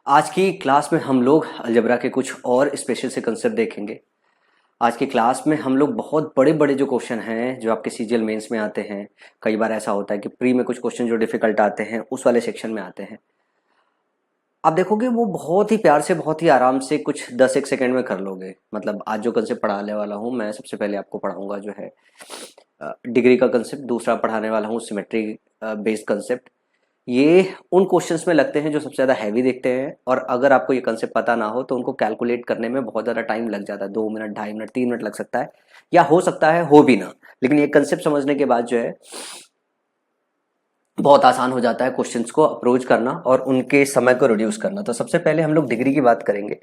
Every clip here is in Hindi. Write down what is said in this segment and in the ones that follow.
आज की क्लास में हम लोग अलजेब्रा के कुछ और स्पेशल से कंसेप्ट देखेंगे। आज की क्लास में हम लोग बहुत बड़े बड़े जो क्वेश्चन हैं जो आपके सीजीएल मेंस में आते हैं, कई बार ऐसा होता है कि प्री में कुछ क्वेश्चन जो डिफिकल्ट आते हैं उस वाले सेक्शन में आते हैं। आप देखोगे वो बहुत ही प्यार से बहुत ही आराम से कुछ 10-1 सेकंड में कर लोगे। मतलब आज जो कंसेप्ट पढ़ाने वाला हूँ मैं, सबसे पहले आपको पढ़ाऊंगा जो है डिग्री का कंसेप्ट, दूसरा पढ़ाने वाला हूँ सिमेट्री बेस्ड कंसेप्ट। ये उन क्वेश्चंस में लगते हैं जो सबसे ज़्यादा हैवी दिखते हैं, और अगर आपको ये कंसेप्ट पता ना हो तो उनको कैलकुलेट करने में बहुत ज़्यादा टाइम लग जाता है। 2 मिनट, 2.5 मिनट, 3 मिनट लग सकता है, या हो सकता है हो भी ना। लेकिन ये कंसेप्ट समझने के बाद जो है बहुत आसान हो जाता है क्वेश्चंस को अप्रोच करना और उनके समय को रिड्यूस करना। तो सबसे पहले हम लोग डिग्री की बात करेंगे।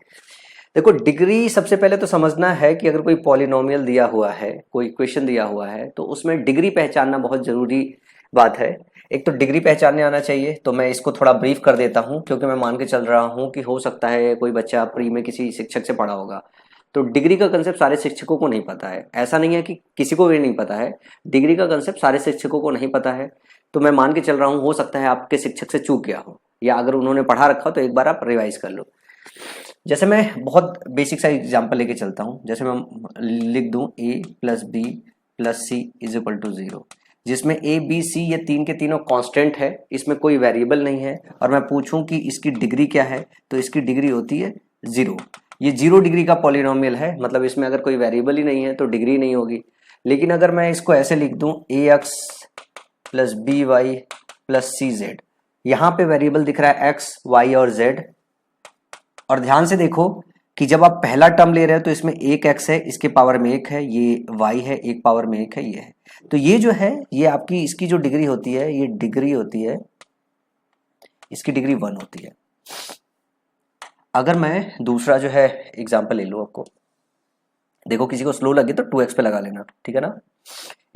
देखो, डिग्री सबसे पहले तो समझना है कि अगर कोई पॉलिनोमियल दिया हुआ है, कोई इक्वेशन दिया हुआ है, तो उसमें डिग्री पहचानना बहुत जरूरी बात है। एक तो डिग्री पहचानने आना चाहिए। तो मैं इसको थोड़ा ब्रीफ कर देता हूँ, क्योंकि मैं मान के चल रहा हूँ कि हो सकता है कोई बच्चा प्री में किसी शिक्षक से पढ़ा होगा। तो डिग्री का कंसेप्ट सारे शिक्षकों को नहीं पता है। ऐसा नहीं है कि किसी को भी नहीं पता है, डिग्री का कंसेप्ट सारे शिक्षकों को नहीं पता है। तो मैं मान के चल रहा हूँ हो सकता है आपके शिक्षक से चूक गया हो, या अगर उन्होंने पढ़ा रखा हो तो एक बार आप रिवाइज कर लो। जैसे मैं बहुत बेसिक सा एग्जांपल लेके चलता हूँ। जैसे मैं लिख दूं a plus B plus C is equal to 0, जिसमें a b c ये तीन के तीनों कांस्टेंट है, इसमें कोई वेरिएबल नहीं है, और मैं पूछूं कि इसकी डिग्री क्या है, तो इसकी डिग्री होती है 0। ये 0 डिग्री का पॉलिनोमियल है, मतलब इसमें अगर कोई वेरिएबल ही नहीं है तो डिग्री नहीं होगी। लेकिन अगर मैं इसको ऐसे लिख दूं ax plus B y plus सी जेड, यहाँ पे वेरिएबल दिख रहा है x, y और z। और ध्यान से देखो कि जब आप पहला टर्म ले रहे हो तो इसमें एक x है, इसके पावर में 1 है, ये y है, एक पावर में 1 है, ये है। तो ये जो है ये आपकी इसकी जो डिग्री होती है, ये डिग्री होती है, इसकी डिग्री 1 होती है। अगर मैं दूसरा जो है एग्जांपल ले लूं, आपको देखो किसी को स्लो लगे तो 2x पे लगा लेना, ठीक है ना।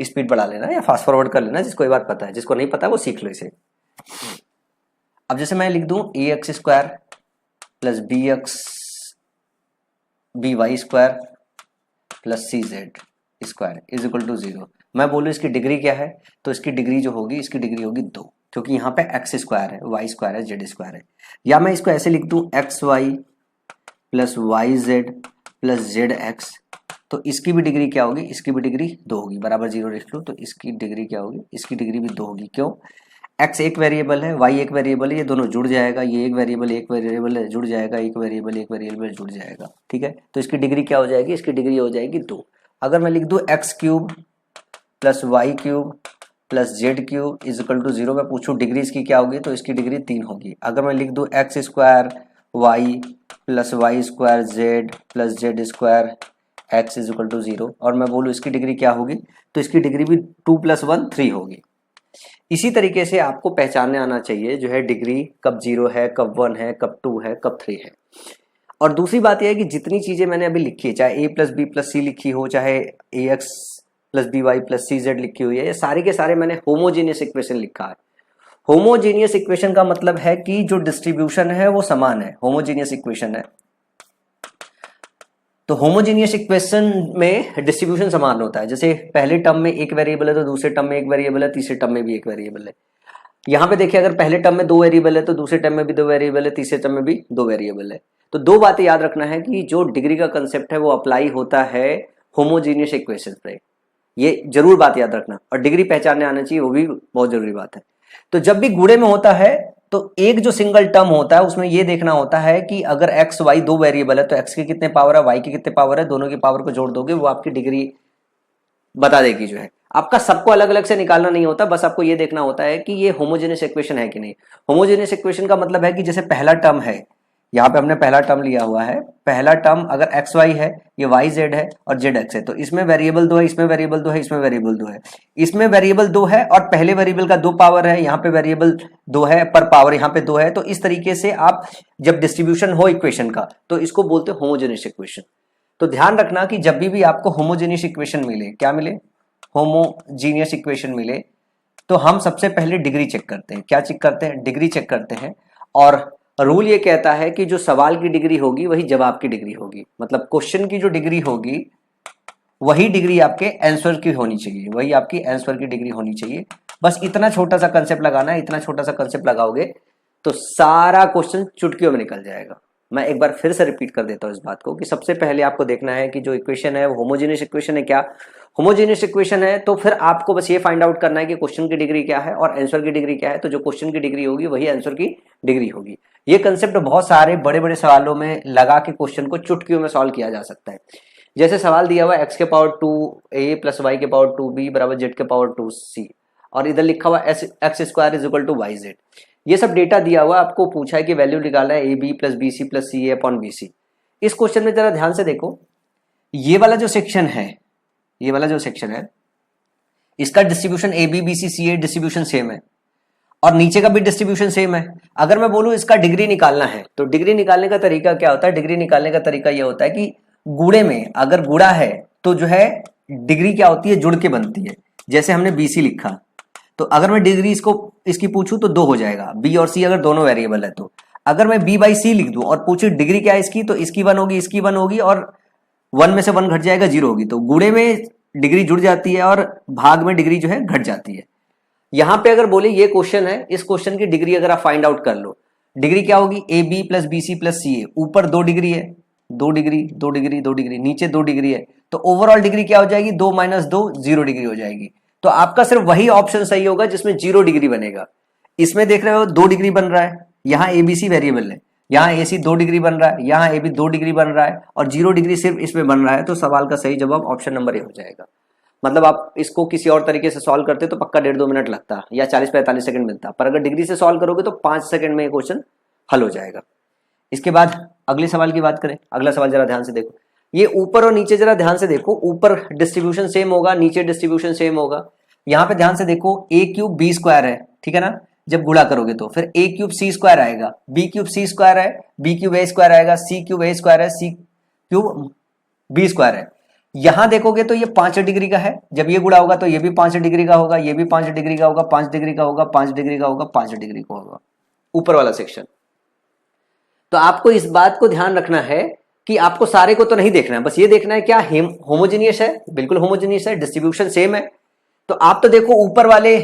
स्पीड बढ़ा लेना या फास्ट फॉरवर्ड कर लेना, जिसको ये बात पता है। जिसको नहीं पता है वो सीख लो इसे। अब जैसे मैं लिख दूं ax square plus B Y square plus C Z square is equal to 0। मैं बोलूँ इसकी डिग्री क्या है, तो इसकी डिग्री जो होगी, इसकी डिग्री होगी 2, क्योंकि यहाँ पे एक्स स्क्वायर है, वाई स्क्वायर है, जेड स्क्वायर है। या मैं इसको ऐसे लिख दूं X Y plus Y Z plus Z X, तो इसकी भी डिग्री क्या होगी, इसकी भी डिग्री 2 होगी, बराबर 0 लिख लो। तो इसकी डिग्री क्या होगी, इसकी डिग्री भी 2 होगी। क्यों? एक्स एक वेरिएबल है, वाई एक वेरिएबल है, ये दोनों जुड़ जाएगा। ये एक वेरिएबल है, जुड़ जाएगा, एक वेरिएबल जुड़ जाएगा, ठीक है। तो इसकी डिग्री क्या हो जाएगी, इसकी डिग्री हो जाएगी 2। अगर मैं लिख दूं X cube plus Y cube plus Z cube is equal to 0, मैं पूछूं डिग्री इसकी क्या होगी, तो इसकी डिग्री 3 होगी। अगर मैं लिख दूं X square Y plus Y square Z plus Z square X is equal to 0, और मैं बोलूं इसकी डिग्री क्या होगी, तो इसकी डिग्री भी 2 + 1 3 होगी। इसी तरीके से आपको पहचानने आना चाहिए जो है डिग्री कब 0 है, कब 1 है, कब 2 है, कब 3 है। और दूसरी बात यह है कि जितनी चीजें मैंने अभी लिखी है, चाहे a plus B plus c लिखी हो, चाहे ax plus B y plus सी जेड लिखी हुई है, ये सारे के सारे मैंने होमोजीनियस इक्वेशन लिखा है। होमोजीनियस इक्वेशन का मतलब है कि जो डिस्ट्रीब्यूशन है वो समान है, होमोजीनियस इक्वेशन है। तो होमोजीनियस इक्वेशन में डिस्ट्रीब्यूशन समान होता है। जैसे पहले टर्म में एक वेरिएबल है तो दूसरे टर्म में एक वेरिएबल है, तीसरे टर्म में भी एक वेरिएबल है। यहाँ पे देखिए, अगर पहले टर्म में 2 वेरिएबल है तो दूसरे टर्म में भी 2 वेरिएबल है, तीसरे टर्म में भी 2 वेरिएबल है। तो 2 बातें याद रखना है कि जो डिग्री का कंसेप्ट है वो अप्लाई होता है होमोजीनियस इक्वेशन पे, ये जरूर बात याद रखना। और डिग्री पहचानने आना चाहिए, वो भी बहुत जरूरी बात है। तो जब भी गुणे में होता है तो एक जो सिंगल टर्म होता है उसमें ये देखना होता है कि अगर एक्स वाई 2 वेरिएबल है तो एक्स के कितने पावर है, वाई के कितने पावर है, दोनों की पावर को जोड़ दोगे, वो आपकी डिग्री बता देगी। जो है आपका सबको अलग अलग से निकालना नहीं होता, बस आपको ये देखना होता है कि ये होमोजेनियस इक्वेशन है कि नहीं। होमोजेनियस इक्वेशन का मतलब है कि जैसे पहला टर्म है, यहाँ पे हमने पहला टर्म लिया हुआ है, पहला टर्म अगर एक्स वाई है, ये वाई जेड है और जेड एक्स है, तो इसमें वेरिएबल 2 है, इसमें वेरिएबल 2 है, इसमें वेरिएबल 2 है, इसमें वेरिएबल 2 है और पहले वेरिएबल का 2 पावर है, यहाँ पे वेरिएबल 2 है पर पावर यहाँ पे 2 है। तो इस तरीके से आप जब डिस्ट्रीब्यूशन हो इक्वेशन का तो इसको बोलते हैं होमोजेनियस इक्वेशन। तो ध्यान रखना कि जब भी आपको होमोजेनियस इक्वेशन मिले, क्या मिले, होमोजीनियस इक्वेशन मिले, तो हम सबसे पहले डिग्री चेक करते हैं। क्या चेक करते हैं, डिग्री चेक करते हैं। और रूल ये कहता है कि जो सवाल की डिग्री होगी वही जवाब की डिग्री होगी, मतलब क्वेश्चन की जो डिग्री होगी वही डिग्री आपके आंसर की होनी चाहिए, वही आपकी आंसर की डिग्री होनी चाहिए। बस इतना छोटा सा कंसेप्ट लगाना है, इतना छोटा सा कंसेप्ट लगाओगे तो सारा क्वेश्चन चुटकियों में निकल जाएगा। मैं एक बार फिर से रिपीट कर देता हूं इस बात को कि सबसे पहले आपको देखना है कि जो इक्वेशन है वो होमोजेनियस इक्वेशन है क्या। होमोजेनियस इक्वेशन है तो फिर आपको बस ये फाइंड आउट करना है कि क्वेश्चन की डिग्री क्या है और आंसर की डिग्री क्या है। तो जो क्वेश्चन की डिग्री होगी वही आंसर की डिग्री होगी। ये कंसेप्ट बहुत सारे बड़े बड़े सवालों में लगा के क्वेश्चन को चुटकियों में सॉल्व किया जा सकता है। जैसे सवाल दिया हुआ x के पावर 2a प्लस वाई के पावर 2b बराबर z के पावर 2c और इधर लिखा हुआ X square is equal to Y Z. ये सब डेटा दिया हुआ, आपको पूछा है कि वैल्यू निकालना है A B plus B C plus C A upon B C. इस क्वेश्चन में जरा ध्यान से देखो, ये वाला जो सेक्शन है, ये वाला जो सेक्शन है इसका distribution A B B C C A distribution same है और नीचे का भी डिस्ट्रीब्यूशन सेम है। अगर मैं बोलूं इसका डिग्री निकालना है तो डिग्री निकालने का तरीका क्या होता है? डिग्री निकालने का तरीका यह होता है कि गुणे में अगर गुणा है तो जो है डिग्री क्या होती है? जुड़ के बनती है। जैसे हमने BC लिखा तो अगर मैं डिग्री इसकी पूछूं तो 2 हो जाएगा, B और C अगर दोनों वेरिएबल है तो। अगर मैं B बाई C लिख दूं और पूछूं डिग्री क्या है इसकी, तो इसकी 1 होगी, इसकी 1 होगी और 1 में से 1 घट जाएगा, 0 होगी। तो गुणे में डिग्री जुड़ जाती है और भाग में डिग्री जो है घट जाती है। यहां पे अगर बोले ये क्वेश्चन है, इस क्वेश्चन की डिग्री अगर आप फाइंड आउट कर लो, डिग्री क्या होगी? A B plus B C plus C a. ऊपर 2 डिग्री है, 2 डिग्री 2 डिग्री 2 डिग्री, नीचे 2 डिग्री है, तो ओवरऑल डिग्री क्या हो जाएगी? 2 माइनस 2 0 डिग्री हो जाएगी। तो आपका सिर्फ वही ऑप्शन सही होगा जिसमें 0 डिग्री बनेगा। इसमें देख रहे हो 2 डिग्री बन रहा है, यहाँ ABC वेरिएबल है, यहाँ AC 2 डिग्री बन रहा है, यहाँ AB 2 डिग्री बन रहा है और 0 डिग्री सिर्फ इसमें बन रहा है। तो सवाल का सही जवाब ऑप्शन नंबर ए हो जाएगा। मतलब आप इसको किसी और तरीके से सॉल्व करते तो पक्का 1.5-2 मिनट लगता या 40-45 सेकंड मिलता, पर अगर डिग्री से सॉल्व करोगे तो 5 सेकंड में ये क्वेश्चन हल हो जाएगा। इसके बाद अगले सवाल की बात करें। अगला सवाल जरा ध्यान से देखो, ये ऊपर और नीचे जरा ध्यान से देखो, ऊपर डिस्ट्रीब्यूशन सेम होगा, नीचे डिस्ट्रीब्यूशन सेम होगा। यहाँ पे ध्यान से देखो, a क्यूब b स्क्वायर है, ठीक है ना? जब गुणा करोगे तो फिर a क्यूब c स्क्वायर आएगा, b क्यूब c स्क्वायर है, b क्यूब a स्क्वायर आएगा, c क्यूब a स्क्वायर है, c क्यूब b स्क्वायर है। यहां देखोगे तो ये 5 डिग्री का है, जब ये गुणा होगा तो ये भी 5 डिग्री का होगा, ये भी 5 डिग्री का होगा, 5 डिग्री का होगा, 5 डिग्री का होगा, 5 डिग्री का होगा, ऊपर वाला सेक्शन। तो आपको इस बात को ध्यान रखना है कि आपको सारे को तो नहीं देखना है, बस ये देखना है क्या होमोजेनियस है, बिल्कुल होमोजेनियस है, डिस्ट्रीब्यूशन सेम है। तो आप तो देखो ऊपर वाले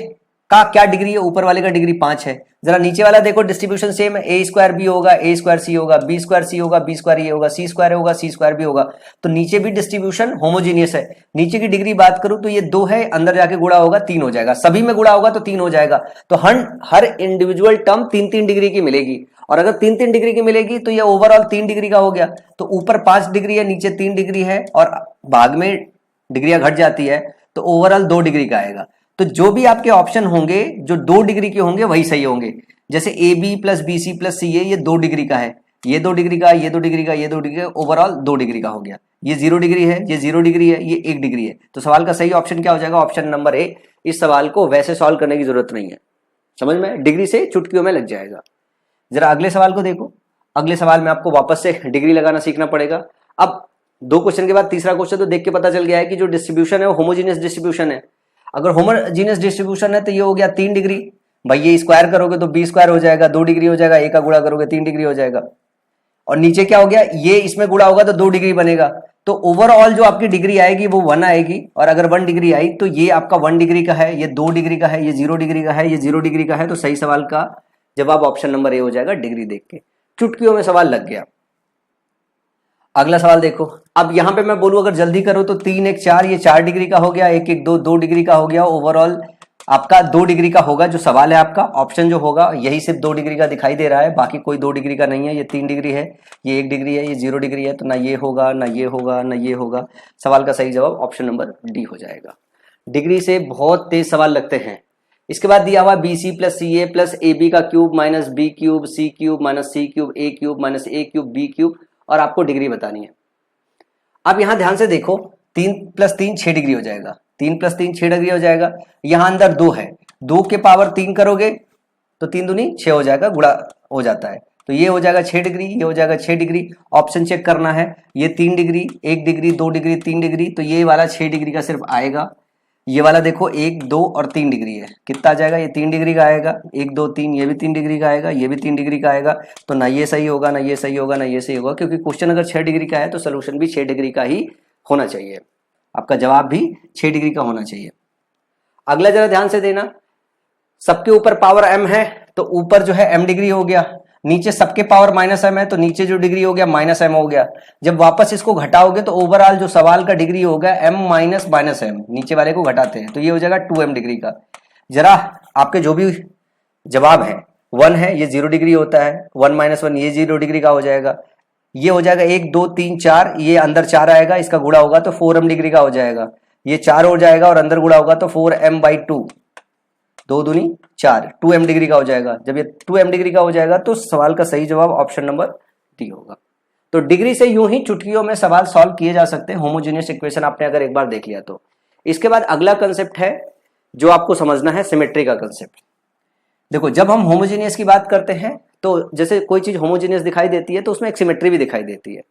का क्या डिग्री है, ऊपर वाले का डिग्री 5 है। जरा नीचे वाला देखो, डिस्ट्रीब्यूशन सेम है, a स्क्वायर b होगा, a स्क्वायर c होगा, b स्क्वायर c होगा, b स्क्वायर a होगा, c स्क्वायर होगा, c स्क्वायर b होगा। तो नीचे भी डिस्ट्रीब्यूशन होमोजेनियस है। नीचे की डिग्री बात करूं तो ये 2 है, अंदर जाके गुणा होगा 3 हो जाएगा, सभी में गुणा होगा तो 3 हो जाएगा। तो हर इंडिविजुअल टर्म 3-3 डिग्री की मिलेगी और अगर 3-3 डिग्री की मिलेगी तो ये ओवरऑल 3 डिग्री का हो गया। तो ऊपर 5 डिग्री है, नीचे 3 डिग्री है और भाग में डिग्रियां घट जाती है तो ओवरऑल 2 डिग्री का आएगा। तो जो भी आपके ऑप्शन होंगे जो 2 डिग्री के होंगे वही सही होंगे। जैसे a B plus B C plus C a, ये 2 डिग्री का है, ये 2 डिग्री का, ये 2 डिग्री का, ये 2 डिग्री का, ओवरऑल 2 डिग्री का हो गया। ये 0 डिग्री है, ये 0 डिग्री है, ये 1 डिग्री है। तो सवाल का सही ऑप्शन क्या हो जाएगा? Option number A. इस सवाल को वैसे सॉल्व करने की जरूरत नहीं है, समझ में? डिग्री से चुटकियों में लग जाएगा। जरा अगले सवाल को देखो। अगले सवाल में आपको वापस से डिग्री लगाना सीखना पड़ेगा। अब 2 क्वेश्चन के बाद तीसरा क्वेश्चन तो देख के पता चल गया है कि जो डिस्ट्रीब्यूशन है वो होमोजेनियस डिस्ट्रीब्यूशन है। अगर होमोजेनियस डिस्ट्रीब्यूशन है तो ये हो गया 3 डिग्री, भाई ये स्क्वायर करोगे तो b स्क्वायर हो जाएगा, 2 डिग्री हो जाएगा, a का गुणा करोगे 3 डिग्री हो जाएगा। और नीचे क्या हो गया? ये इसमें गुणा होगा तो 2 डिग्री बनेगा। तो ओवरऑल जो आपकी डिग्री आएगी वो 1 आएगी और अगर 1 डिग्री आई तो ये आपका 1 डिग्री का है, ये 2 डिग्री का है, ये 0 डिग्री का है, ये 0 डिग्री का है। तो सही सवाल का जवाब ऑप्शन नंबर ए हो जाएगा, डिग्री देख के। चुटकियों में सवाल लग गया। अगला सवाल देखो। अब यहां पे मैं बोलूं अगर जल्दी करो तो 3 1 4, ये 4 डिग्री का हो गया, 1 1 2 2 डिग्री का हो गया। ओवरऑल आपका 2 डिग्री का होगा। जो सवाल है आपका ऑप्शन जो होगा यही सिर्फ 2 डिग्री का दिखाई दे रहा है, बाकी कोई 2 डिग्री का नहीं है। ये 3 डिग्री है, ये 1 डिग्री है, ये 0 डिग्री है। तो ना ये होगा, ना ये होगा, ना ये होगा। सवाल का सही जवाब ऑप्शन नंबर डी हो जाएगा। डिग्री से बहुत तेज सवाल लगते हैं। इसके बाद दिया हुआ B C plus C A plus A B का cube minus B cube C cube minus C cube A cube minus A cube B cube और आपको डिग्री बतानी है। अब यहां ध्यान से देखो, 3 + 3 6 डिग्री हो जाएगा, 3 + 3 6 डिग्री हो जाएगा। यहां अंदर 2 है, 2 के पावर 3 करोगे तो 3 दूनी 6 हो जाएगा, गुणा हो जाता है। तो ये हो जाएगा 6 डिग्री, ये हो जाएगा 6 डिग्री। ऑप्शन चेक करना है, ये 3 डिग्री, 1 डिग्री, 2 डिग्री, 3 डिग्री। तो ये वाला 6 डिग्री का सिर्फ आएगा। ये वाला देखो 1 2 और 3 डिग्री है, कितना आ जाएगा? ये 3 डिग्री का आएगा। 1 2 3, ये भी 3 डिग्री का आएगा, ये भी 3 डिग्री का आएगा। तो ना ये सही होगा, ना ये सही होगा, ना ये सही होगा, क्योंकि क्वेश्चन अगर 6 डिग्री का है तो सोल्यूशन भी 6 डिग्री का ही होना चाहिए। आपका जवाब भी 6 डिग्री का होना चाहिए। अगला जरा ध्यान से देना, सबके ऊपर पावर m है तो ऊपर जो है m डिग्री हो गया, नीचे सबके पावर माइनस m है तो नीचे जो डिग्री हो गया माइनस m हो गया। जब वापस इसको घटाओगे तो ओवरऑल जो सवाल का डिग्री होगा m माइनस माइनस m, नीचे वाले को घटाते हैं तो ये हो जाएगा 2m डिग्री का। जरा आपके जो भी जवाब है 1 है ये 0 डिग्री होता है, 1 माइनस 1 ये 0 डिग्री का हो जाएगा, ये हो जाएगा 1 2 3 4, ये अंदर 4 आएगा, इसका गुणा होगा तो 4m डिग्री का हो जाएगा, ये 4 हो जाएगा और अंदर गुणा होगा तो 4m/2, 2 दूनी 4, 2m डिग्री का हो जाएगा। जब ये 2m डिग्री का हो जाएगा तो सवाल का सही जवाब ऑप्शन नंबर डी होगा। तो डिग्री से यूं ही चुटकियों में सवाल सॉल्व किए जा सकते हैं, होमोजेनियस इक्वेशन आपने अगर एक बार देख लिया तो। इसके बाद अगला कंसेप्ट है जो आपको समझना है, सिमेट्री का कंसेप्ट। देखो जब हम होमोजेनियस की बात करते हैं तो जैसे कोई चीज होमोजेनियस दिखाई देती है तो उसमें एक सिमेट्री भी दिखाई देती है।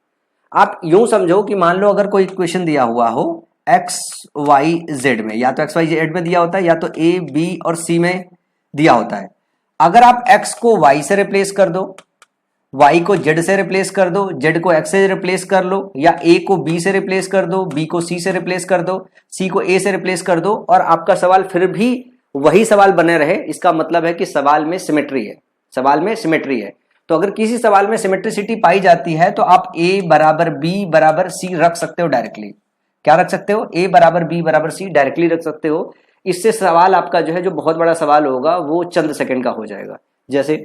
आप यूं समझो कि मान लो अगर कोई इक्वेशन दिया हुआ हो एक्स वाई जेड में, या तो एक्स वाई जेड में दिया होता है या तो ए बी और सी में दिया होता है। अगर आप एक्स को वाई से रिप्लेस कर दो, वाई को जेड से रिप्लेस कर दो, जेड को एक्स से रिप्लेस कर लो, या ए को बी से रिप्लेस कर दो, बी को सी से रिप्लेस कर दो, सी को ए से रिप्लेस कर दो, और आपका सवाल फिर भी वही सवाल बने रहे, इसका मतलब है कि सवाल में सिमेट्री है, सवाल में सिमेट्री है। तो अगर किसी सवाल में सिमेट्रिसिटी पाई जाती है तो आप a बराबर b बराबर c रख सकते हो डायरेक्टली। क्या रख सकते हो? a बराबर b बराबर c डायरेक्टली रख सकते हो। इससे सवाल आपका जो है जो बहुत बड़ा सवाल होगा वो चंद सेकंड का हो जाएगा। जैसे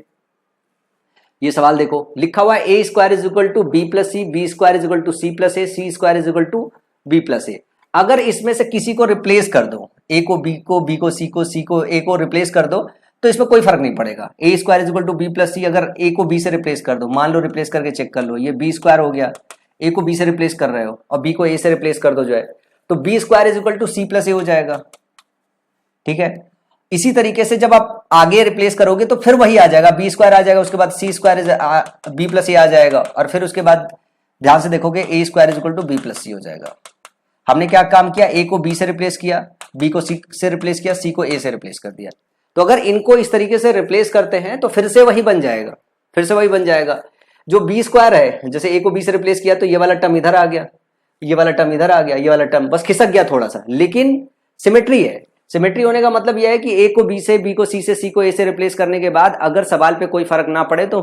ये सवाल देखो, लिखा हुआ है a square is equal to b plus c, b square is equal to c plus a, c square is equal to b plus a. अगर इसमें से किसी को रिप्लेस कर दो, a को b को, b को c को, c को a को रिप्लेस कर दो तो इसमें कोई फर्क नहीं पड़ेगा। A square is equal to b plus c, अगर ए को बी से रिप्लेस कर दो, मान लो रिप्लेस करके चेक कर लो, ये बी स्क्वायर हो गया, ए को बी से रिप्लेस कर रहे हो और बी को ए से रिप्लेस कर दो जो है, तो b square is equal to c plus a हो जाएगा। ठीक है, इसी तरीके से जब आप आगे रिप्लेस करोगे तो फिर वही आ जाएगा, बी स्क्वायर आ जाएगा, उसके बाद c square is b plus a आ जाएगा, और फिर उसके बाद ध्यान से देखोगे a square is equal to b plus c हो जाएगा। हमने क्या काम किया, ए को बी से रिप्लेस किया, बी को सी से रिप्लेस किया, सी को ए से रिप्लेस कर दिया। तो अगर इनको इस तरीके से रिप्लेस करते हैं तो फिर से वही बन जाएगा, फिर से वही बन जाएगा। जो बी स्क्वायर है, जैसे ए को बी से रिप्लेस किया तो ये वाला टर्म इधर आ गया, ये वाला टर्म इधर आ गया, ये वाला टर्म बस खिसक गया थोड़ा सा, लेकिन सिमेट्री है। सिमेट्री होने का मतलब यह है कि ए को बी से, बी को सी से, सी को ए से रिप्लेस करने के बाद अगर सवाल पे कोई फर्क ना पड़े तो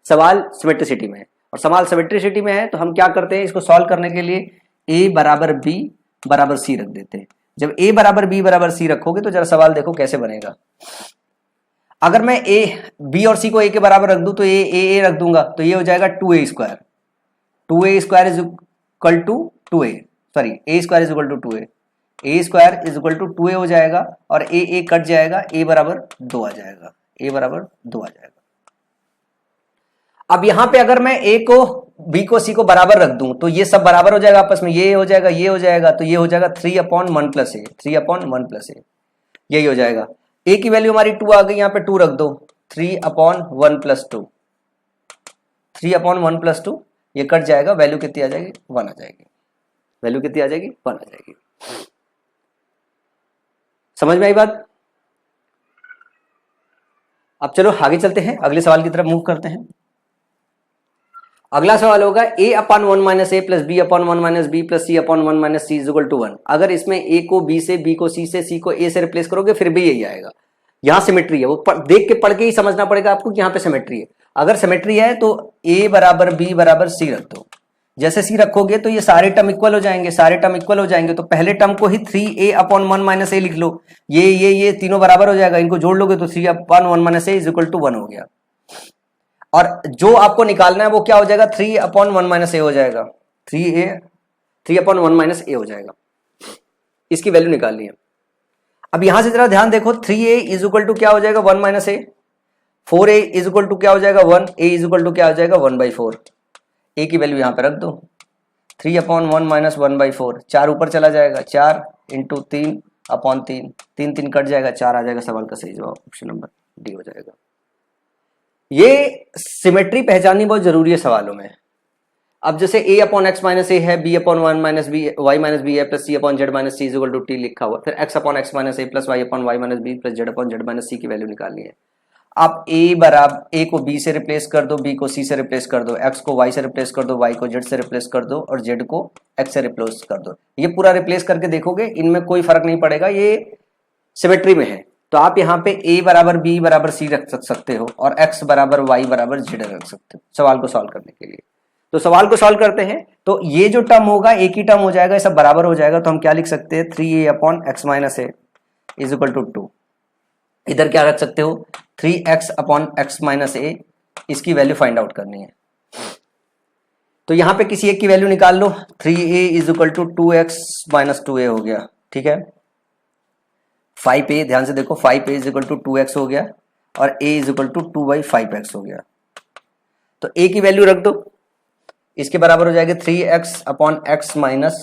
सवाल सिमेट्रिसिटी में है, और सवाल सिमेट्रिसिटी में है तो हम क्या करते हैं, इसको सॉल्व करने के लिए ए बराबर बी बराबर सी रख देते हैं। जब a बराबर b बराबर c रखोगे तो जरा सवाल देखो कैसे बनेगा। अगर मैं a b और c को a के बराबर रख दूं तो a रख दूंगा तो ये हो जाएगा 2a square, 2a square is equal to 2a, sorry a square is equal to 2a, a square is equal to 2a हो जाएगा, और a कट जाएगा, a बराबर 2 आ जाएगा, a बराबर 2 आ जाएगा। अब यहां पे अगर मैं a को b को c को बराबर रख दूं तो ये सब बराबर हो जाएगा आपस में, ये हो जाएगा, ये हो जाएगा, तो ये हो जाएगा 3/1 प्लस ए, 3/1 प्लस ए, यही हो जाएगा। a की वैल्यू हमारी 2 आ गई, यहां पे 2 रख दो, 3/1 प्लस 2, 3/1 प्लस 2, ये कट जाएगा, वैल्यू कितनी आ जाएगी, 1 आ जाएगी, वैल्यू कितनी आ जाएगी, 1 आ जाएगी। समझ में आई बात? अब चलो आगे चलते हैं, अगले सवाल की तरफ मूव करते हैं। अगला सवाल होगा a/1 minus A plus b/1 minus B plus c/1 minus C is equal to 1। अगर इसमें a को b से, b को c से, c को a से रिप्लेस करोगे फिर भी यही आएगा। यहां सिमेट्री है, वो देख के पढ़ के ही समझना पड़ेगा आपको कि यहां पे सिमेट्री है। अगर सिमेट्री है तो a बराबर b बराबर c रख दो। जैसे c रखोगे तो ये सारे टर्म इक्वल हो जाएंगे, सारे टर्म इक्वल हो जाएंगे, तो पहले टर्म को ही 3a/1 माइनस ए लिख लो, ये तीनों बराबर हो जाएगा, इनको जोड़ लोगे तो 3/1 minus A is equal to 1 हो गया। और जो आपको निकालना है वो क्या हो जाएगा, 3/1 माइनस ए हो जाएगा, 3/1 माइनस ए हो जाएगा, इसकी वैल्यू निकालनी है। अब यहां से जरा ध्यान देखो, 3a इज इक्वल टू क्या हो जाएगा, 1 minus A, 4a is equal to क्या हो जाएगा, 1, a इज इक्वल टू क्या हो जाएगा, 1/4। a की वैल्यू यहां पे रख दो, 3/1 माइनस 1/4, 4 ऊपर चला जाएगा, 4 इंटू 3/3, 3 कट जाएगा, 4 आ जाएगा। सवाल का सही जवाब ऑप्शन नंबर डी हो जाएगा। ये सिमेट्री पहचाननी बहुत जरूरी है सवालों में। अब जैसे a/x माइनस ए है, b/1 minus b, y minus b है, plus c/z minus C is equal to t लिखा हुआ, फिर x/x माइनस ए plus y/y minus B plus z/z minus c की वैल्यू निकालनी है। आप a को b से रिप्लेस कर दो, b को c से रिप्लेस कर दो, x को y से रिप्लेस कर दो, y को z से रिप्लेस कर दो, और z को x से रिप्लेस कर दो। ये पूरा रिप्लेस करके देखोगे, इनमें कोई फर्क नहीं पड़ेगा, ये सिमेट्री में है। तो आप यहाँ पे a बराबर b बराबर c रख सकते हो और x बराबर y बराबर z रख सकते हो सवाल को सॉल्व करने के लिए। तो सवाल को सॉल्व करते हैं तो ये जो टर्म होगा एक ही टर्म हो जाएगा, सब बराबर हो जाएगा। तो हम क्या लिख सकते हैं 3a upon x minus A is equal to 2। इधर क्या रख सकते हो 3x अपॉन x माइनस ए, इसकी वैल्यू फाइंड आउट करनी है। तो यहां पे किसी एक की वैल्यू निकाल लो, 3a is equal to 2x minus 2a हो गया, ठीक है। 5a ध्यान से देखो 5a is equal to 2x हो गया और a is equal to 2/5x हो गया। तो a की वैल्यू रख दो, इसके बराबर हो जाएगा 3x upon x minus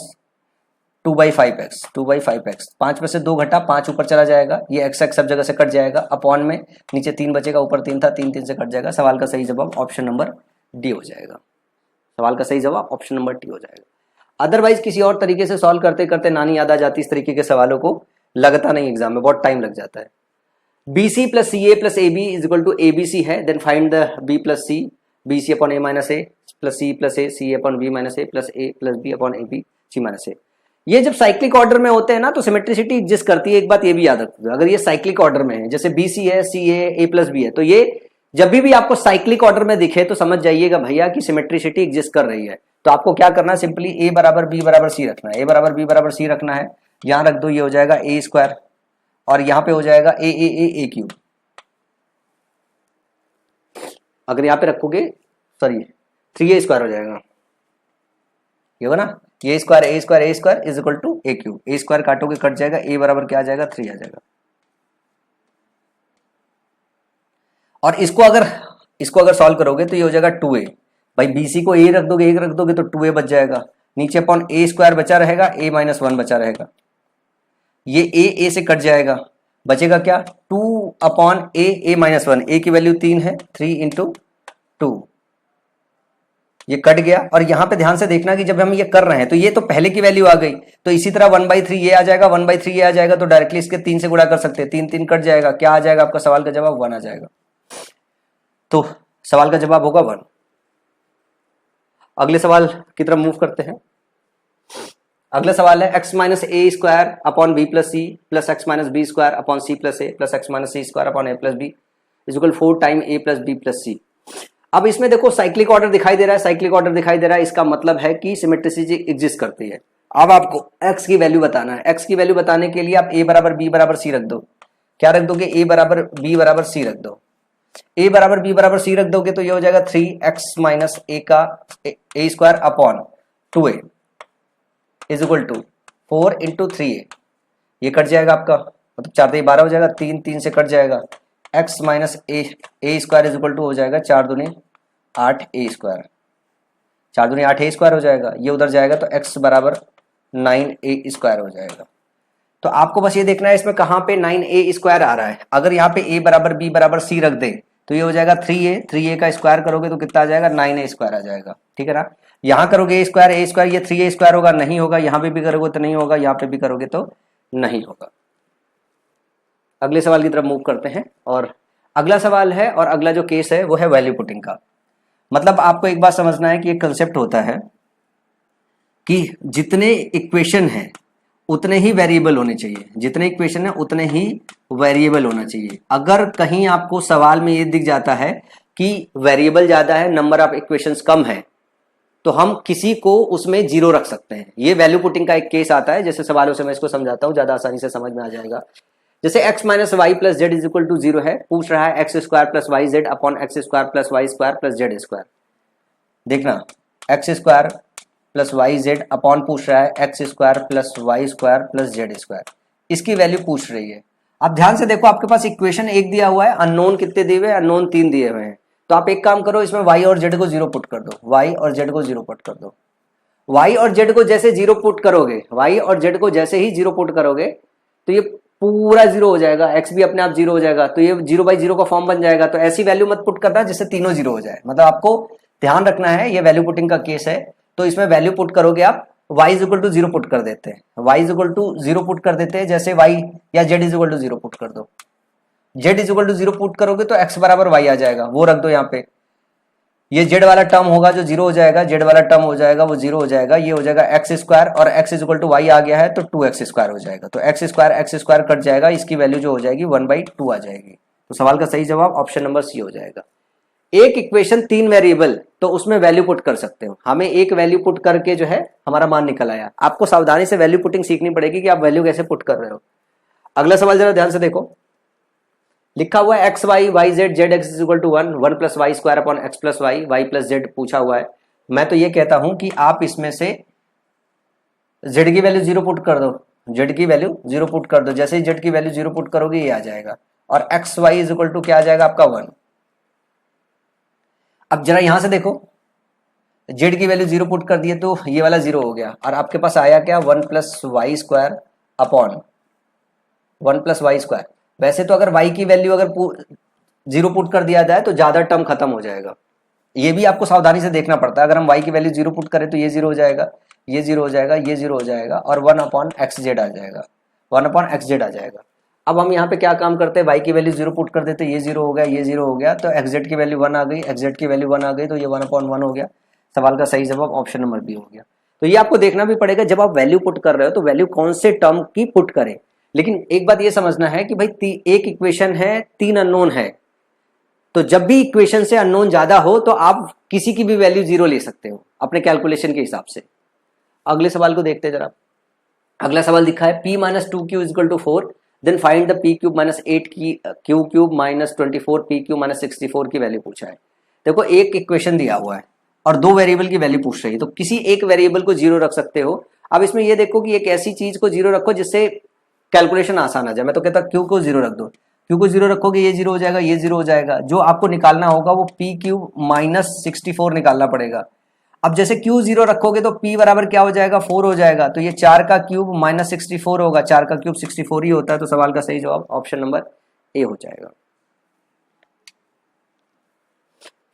2/5x 2/5x। 5 में से 2 घटा 5 ऊपर चला जाएगा, ये x सब जगह से कट जाएगा, अपॉन में नीचे 3 बचेगा, ऊपर 3 था, 3 से कट जाएगा। सवाल का सही जवाब ऑप्शन नंबर डी हो जाएगा। सवाल का सही जवाब ऑप्शन नंबर डी हो जाएगा। अदरवाइज किसी और तरीके से सॉल्व करते करते नानी याद आ जाती, इस तरीके के सवालों को लगता नहीं एग्जाम में, बहुत टाइम लग जाता है। BC plus CA plus AB is equal to ABC है, then find the B plus C, BC upon A minus A plus C plus A, C upon B minus A plus A plus B upon AB C minus A। ये जब साइक्लिक ऑर्डर में होते हैं ना तो सिमेट्रिसिटी एग्जिस्ट करती है। एक बात ये भी याद रखो, अगर ये साइक्लिक ऑर्डर में है, जैसे BC है, C है, A प्लस B है, तो ये जब भी आपको साइक्लिक ऑर्डर में दिखे तो समझ जाइएगा भैया कि सिमेट्रिसिटी एग्जिस्ट कर रही है। तो आपको क्या करना है, सिंपली A बराबर B बराबर C रखना है, A बराबर B बराबर C रखना है, यहां रख दो, ये हो जाएगा A स्क्वायर और यहां पे हो जाएगा A क्यूब। अगर यहां पे रखोगे सॉरी 3A स्क्वायर हो जाएगा, ये होगा ना, A square is equal to A cube. A square काटोगे कट जाएगा, A बराबर क्या आ जाएगा 3 आ जाएगा। और इसको अगर सॉल्व करोगे तो ये हो जाएगा 2A। भाई BC को A रख दोगे तो 2A बच जाएगा, नीचे अपॉन A स्क्वायर बचा रहेगा, A माइनस 1 बचा रहेगा, ये A से कट जाएगा, बचेगा क्या 2 अपॉन A माइनस 1। A की वैल्यू 3 है, 3 इंटू 2, ये कट गया। और यहां पे ध्यान से देखना कि जब हम ये कर रहे हैं तो ये तो पहले की वैल्यू आ गई, तो इसी तरह 1/3 ये आ जाएगा, 1/3 ये आ जाएगा, तो डायरेक्टली इसके 3 से गुणा कर सकते हैं, 3 कट जाएगा, क्या आ जाएगा आपका सवाल का जवाब 1 आ जाएगा। तो सवाल का जवाब होगा 1। अगले सवाल की तरफ मूव करते हैं। अगला सवाल है x minus a square upon b plus c plus x minus b square upon c plus a plus x minus c square upon a plus b is equal 4 time a plus B plus c. अब इसमें देखो साइक्लिक ऑर्डर दिखाई दे रहा है, इसका मतलब है कि सिमेट्रिसिटी एग्जिस्ट करती है। अब आपको x की वैल्यू बताना है, x की वैल्यू बताने के लिए आप a बराबर b बराबर c रख दो। क्या रख दोगे, a बराबर b बराबर c रख दो। a बराबर b बराबर c रख दोगे तो ये हो जाएगा 3x माइनस a का a square upon 2a is equal to 4 into 3a, ये कट जाएगा आपका, मतलब 4 से 12 हो जाएगा, 3 से कट जाएगा, x minus a square is equal to हो जाएगा 4 दूनी 8 a स्क्वायर, 4 दूनी 8 a स्क्वायर हो जाएगा, ये उधर जाएगा तो x बराबर 9a स्क्वायर हो जाएगा। तो आपको बस ये देखना है इसमें कहाँ पे 9a स्क्वायर आ रहा है। अगर यहाँ पे a बराबर b बराबर c रख दे तो ये हो जाएगा 3a का स्क्वायर करोगे तो कितना आ जाएगा 9a स्क्वायर आ जाएगा, ठीक है ना। यहाँ करोगे a स्क्वायर ये 3a स्क्वायर होगा, नहीं होगा, यहाँ पे भी करोगे तो नहीं होगा, यहाँ पे भी करोगे तो नहीं होगा। अगले सवाल की तरफ मूव करते हैं और अगला सवाल है और अगला जो केस है वो है वैल्यू पुटिंग का। मतलब आपको एक बात समझना है कि एक कंसेप्ट होता है कि जितने इक्वेशन है उतने ही वेरिएबल होने चाहिए, जितने इक्वेशन है उतने ही वेरिएबल होना चाहिए। अगर कहीं आपको सवाल में ये दिख जाता है कि वेरिएबल ज्यादा है, नंबर ऑफ इक्वेशंस कम है, तो हम किसी को उसमें 0 रख सकते हैं। ये वैल्यू पुटिंग का एक केस आता है, जैसे सवालों से मैं इसको समझाता हूं, ज्यादा आसानी से समझ में आ जाएगा। जैसे x minus y plus z is equal to 0 है, पूछ रहा है x square plus Y z upon x square plus Y square plus Z square. देखना x square plus Y z upon पूछ रहा है x square plus Y square plus Z square, इसकी वैल्यू पूछ रही है। अब ध्यान से देखो, आपके पास इक्वेशन 1 दिया हुआ है, अननोन कितने दिए हुए हैं, अननोन 3 दिए हुए हैं। तो आप एक काम करो, इसमें y और z को 0 पुट कर दो, y और z को 0 पुट कर दो। y और z को जैसे 0 पुट करोगे, y और z को जैसे ही 0 पुट करोगे तो ये पूरा 0 हो जाएगा, x भी अपने आप 0 हो जाएगा, तो ये 0/0 का फॉर्म बन जाएगा। तो ऐसी वैल्यू मत पुट करना जिससे तीनों 0 हो जाए, मतलब आपको ध्यान रखना है, ये वैल्यू पुटिंग का केस है। तो इसमें वैल्यू पुट करोगे आप, y is equal to 0 put कर देते हैं, y is equal to 0 put कर देते हैं, जैसे y या z is equal to 0 put कर दो। z is equal to 0 put करोगे तो x बराबर y आ जाएगा, वो रख दो यहाँ पे। ये जेड वाला टर्म होगा जो जीरो हो जाएगा, जेड वाला टर्म हो जाएगा वो जीरो हो जाएगा, ये हो जाएगा एक्स स्क्वायर और x is equal to y आ गया है तो 2x स्क्वायर हो जाएगा, तो एक्स स्क्वायर कट जाएगा, इसकी वैल्यू जो हो जाएगी 1/2 आ जाएगी। तो सवाल का सही जवाब ऑप्शन नंबर सी हो जाएगा। एक इक्वेशन 3 वेरिएबल, तो उसमें वैल्यू पुट कर सकते हो, हमें एक वैल्यू पुट करके जो है हमारा मान निकल आया। आपको सावधानी से वैल्यू पुटिंग सीखनी पड़ेगी कि आप वैल्यू कैसे पुट कर रहे हो। अगला सवाल जरा ध्यान से देखो, लिखा हुआ है X Y Y Z Z X is equal to 1 plus Y square upon X plus Y plus Z पूछा हुआ है। मैं तो ये कहता हूं कि आप इसमें से जेड की वैल्यू जीरो पुट कर दो, जेड की वैल्यू जीरो पुट कर दो, जैसे ही जेड की वैल्यू जीरो पुट करोगे ये आ जाएगा और X Y is equal to क्या आ जाएगा आपका 1। अब जरा यहां से देखो, जेड की वैल्यू जीरो पुट कर दिए तो ये वाला जीरो हो गया और आपके पास आया क्या 1 plus Y square upon 1 plus Y square. वैसे तो अगर y की वैल्यू अगर जीरो पुट कर दिया जाए तो ज्यादा टर्म खत्म हो जाएगा, ये भी आपको सावधानी से देखना पड़ता है। अगर हम y की वैल्यू जीरो पुट करें तो ये जीरो हो जाएगा, ये जीरो हो जाएगा, ये जीरो हो जाएगा और 1/xz आ जाएगा, 1/xz आ जाएगा। अब हम यहाँ पे क्या काम करते हैं, y की वैल्यू जीरो पुट कर देते, ये जीरो हो गया, ये जीरो हो गया, तो xz की वैल्यू 1 आ गई, xz की वैल्यू 1 आ गई, तो ये 1/1 हो गया। सवाल का सही जवाब ऑप्शन नंबर बी हो गया। तो ये आपको देखना भी पड़ेगा जब आप वैल्यू पुट कर रहे हो तो वैल्यू कौन से टर्म की पुट करें। लेकिन एक बात ये समझना है कि भाई एक इक्वेशन है, 3 अननोन है, तो जब भी इक्वेशन से अननोन ज्यादा हो तो आप किसी की भी वैल्यू जीरो ले सकते हो अपने कैलकुलेशन के हिसाब से। अगले सवाल को देखते हैं जरा। अगला सवाल दिखा है p minus 2q is equal to 4, then find the p cube minus 8 की q cube minus 24 p cube minus 64 की वैल्यू पूछा है। देखो एक इक्वेशन दिया हुआ है और दो वेरिएबल की वैल्यू पूछ रही है, तो किसी एक वेरिएबल को जीरो रख सकते हो। अब इसमें ये देखो कि एक ऐसी चीज को जीरो रखो जिससे कैलकुलेशन आसान आ जाए। मैं तो कहता क्यू को जीरो रख दो, क्यू को जीरो रखोगे ये जीरो हो जाएगा, ये जीरो हो जाएगा। जो आपको निकालना होगा वो पी क्यूब माइनस 64 निकालना पड़ेगा। अब जैसे क्यू जीरो रखोगे तो पी बराबर क्या हो जाएगा 4 हो जाएगा, तो ये 4 का क्यूब माइनस 64 होगा, 4 का क्यूब 64 ही होता है। तो सवाल का सही जवाब ऑप्शन नंबर ए हो जाएगा।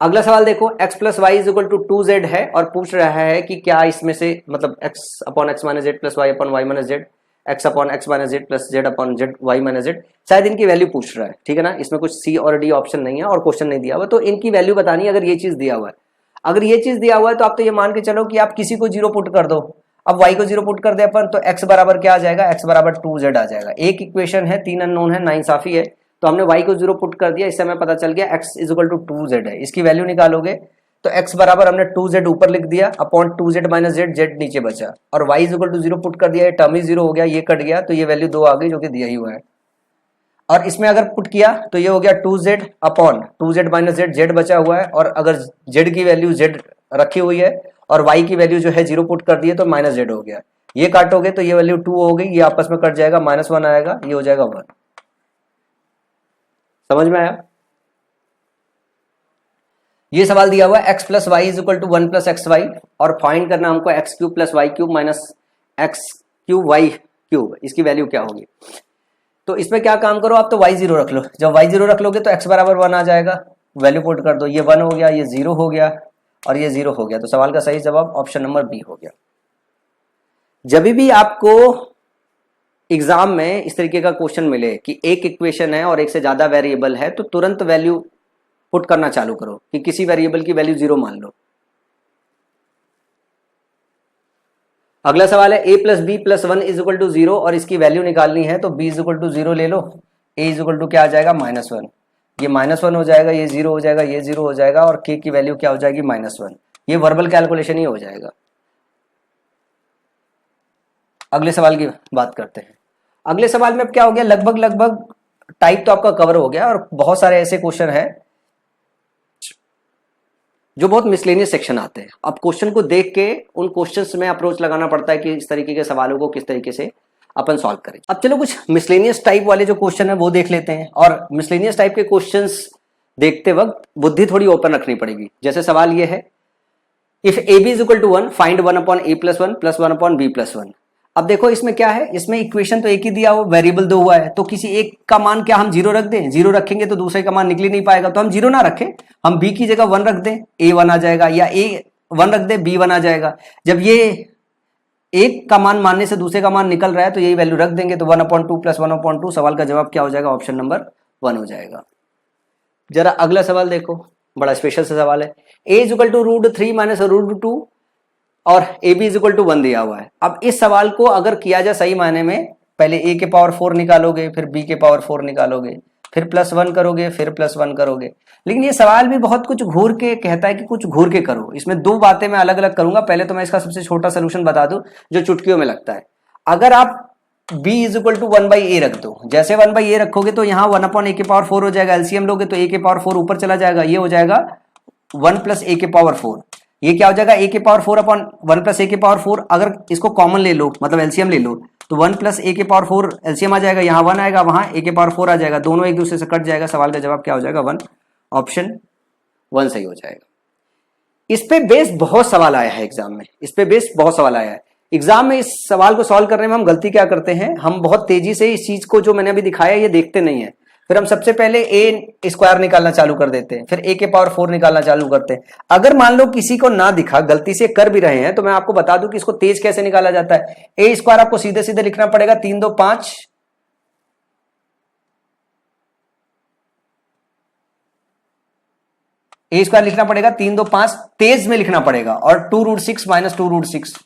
अगला सवाल देखो, x plus Y is equal to 2z है और पूछ रहा है कि क्या इसमें से मतलब x upon X minus Z plus Y upon Y minus Z, x upon X minus Z plus Z upon Z Y minus Z, शायद इनकी वैल्यू पूछ रहा है, ठीक है ना। इसमें कुछ सी और डी ऑप्शन नहीं है और क्वेश्चन नहीं दिया हुआ, तो इनकी वैल्यू बतानी है। अगर ये चीज दिया हुआ है, अगर ये चीज दिया हुआ है तो आप तो ये मान के चलो कि आप किसी को जीरो पुट कर दो। अब y को जीरो पुट कर दे अपन तो x बराबर क्या आ जाएगा, x बराबर 2z आ जाएगा। एक इक्वेशन है, 3 अननोन है, नाइंसाफी है, तो हमने y को जीरो पुट कर दिया, इससे हमें पता चल गया x is equal to 2z है। इसकी वैल्यू निकालोगे तो x बराबर हमने 2z ऊपर लिख दिया upon 2z minus Z, Z नीचे बचा, और y is equal to zero put कर दिया, ये टर्म ही जीरो हो गया, ये कट गया, तो ये वैल्यू 2 आ गई जो कि दिया ही हुआ है। और इसमें अगर पुट किया तो ये हो गया 2z upon 2z minus Z, Z बचा हुआ है, और अगर z की वैल्यू z रखी हुई है और y की वैल्यू जो है जीरो पुट कर दी है तो माइनस जेड हो गया। ये काटोगे तो ये वैल्यू 2 हो गई, ये आपस में कट जाएगा, -1 आएगा, ये हो जाएगा 1। समझ में आया। ये सवाल दिया हुआ है x plus Y is equal to 1 plus x y और फाइंड करना हमको x cube plus Y cube minus x cube y cube, इसकी वैल्यू क्या होगी। तो इसमें क्या काम करो आप, तो y जीरो रख लो। जब y जीरो रख लोगे तो x बराबर 1 आ जाएगा, वैल्यू पुट कर दो, ये 1 हो गया, ये 0 हो गया और ये 0 हो गया। तो सवाल का सही जवाब ऑप्शन नंबर बी हो गया। जब भी आपको एग्जाम में इस तरीके का क्वेश्चन मिले कि एक इक्वेशन है और एक से ज्यादा वेरिएबल है, तो तुरंत वैल्यू पुट करना चालू करो कि किसी वेरिएबल की वैल्यू 0 मान लो। अगला सवाल है a plus B plus 1 is equal to 0 और इसकी वैल्यू निकालनी है, तो b इज इक्वल टू 0 ले लो, a इज इक्वल टू क्या आ जाएगा -1, ये -1 हो जाएगा, ये 0 हो जाएगा, ये 0 हो जाएगा और k की वैल्यू क्या हो जाएगी -1। ये वर्बल कैलकुलेशन ही हो जाएगा। अगले सवाल की बात करते हैं। अगले सवाल में अब क्या हो गया, लगभग टाइप तो आपका कवर हो गया और बहुत सारे ऐसे क्वेश्चन है जो बहुत मिसलेनियस सेक्शन आते हैं। अब क्वेश्चन को देख के उन क्वेश्चंस में अप्रोच लगाना पड़ता है कि इस तरीके के सवालों को किस तरीके से अपन सॉल्व करें। अब चलो कुछ मिसलेनियस टाइप वाले जो क्वेश्चन है वो देख लेते हैं, और मिसलेनियस टाइप के क्वेश्चंस देखते वक्त बुद्धि थोड़ी ओपन रखनी पड़ेगी। जैसे सवाल ये है, if a b is equal to 1 find 1 upon a plus 1 plus 1 upon b plus 1। अब देखो इसमें क्या है, इसमें इक्वेशन तो एक ही दिया हुआ, वेरिएबल दो हुआ है, तो किसी एक का मान क्या हम 0 रख दें, 0 रखेंगे तो दूसरे का मान निकल ही नहीं पाएगा, तो हम 0 ना रखें, हम b की जगह 1 रख दें, a 1 आ जाएगा, या a 1 रख दें, b 1 आ जाएगा। जब ये एक का मान मानने से दूसरे का मान निकल रहा है तो यही वैल्यू रख देंगे, तो 1/2 प्लस 1/2। सवाल का जवाब क्या हो जाएगा, ऑप्शन नंबर 1 हो जाएगा। जरा अगला सवाल देखो, बड़ा स्पेशल सा सवाल है। A is equal to √3 minus √2 और a b is equal to 1 दिया हुआ है। अब इस सवाल को अगर किया जाए सही मायने में, पहले ए के पावर 4 निकालोगे, फिर बी के पावर 4 निकालोगे, फिर +1 करोगे, फिर +1 करोगे। लेकिन ये सवाल भी बहुत कुछ घूर के कहता है कि कुछ घूर के करो। इसमें दो बातें मैं अलग अलग करूंगा। पहले तो मैं इसका सबसे छोटा सोल्यूशन बता दूं जो चुटकियों में लगता है। अगर आप b is equal to 1/a रख दो, जैसे 1/a रखोगे तो यहाँ 1/a के पावर 4 हो जाएगा। एलसीएम लोगे तो a के पावर 4 ऊपर चला जाएगा, ये हो जाएगा 1 + a के पावर 4। ये क्या हो जाएगा, a के पावर 4 अपॉन 1 + a के पावर 4। अगर इसको कॉमन ले लो, मतलब एलसीएम ले लो, तो 1 + a के पावर 4 एलसीएम आ जाएगा, यहाँ 1 आएगा, वहां a के पावर 4 आ जाएगा, दोनों एक दूसरे से कट जाएगा। सवाल का जवाब क्या हो जाएगा, 1। ऑप्शन 1 सही हो जाएगा। इस पे बेस बहुत सवाल आया है एग्जाम में, इस पे बेस बहुत सवाल आया है एग्जाम में। इस सवाल को सॉल्व करने में हम गलती क्या करते हैं, हम बहुत तेजी से इस चीज को जो मैंने अभी दिखाया ये देखते नहीं है। फिर हम सबसे पहले ए स्क्वायर निकालना चालू कर देते हैं, फिर ए के पावर 4 निकालना चालू करते हैं। अगर मान लो किसी को ना दिखा, गलती से कर भी रहे हैं, तो मैं आपको बता दूं कि इसको तेज कैसे निकाला जाता है। ए स्क्वायर आपको सीधे सीधे लिखना पड़ेगा 3 2 5, ए स्क्वायर लिखना पड़ेगा 3 2 5 तेज में लिखना पड़ेगा, और 2√6 माइनस 2√6,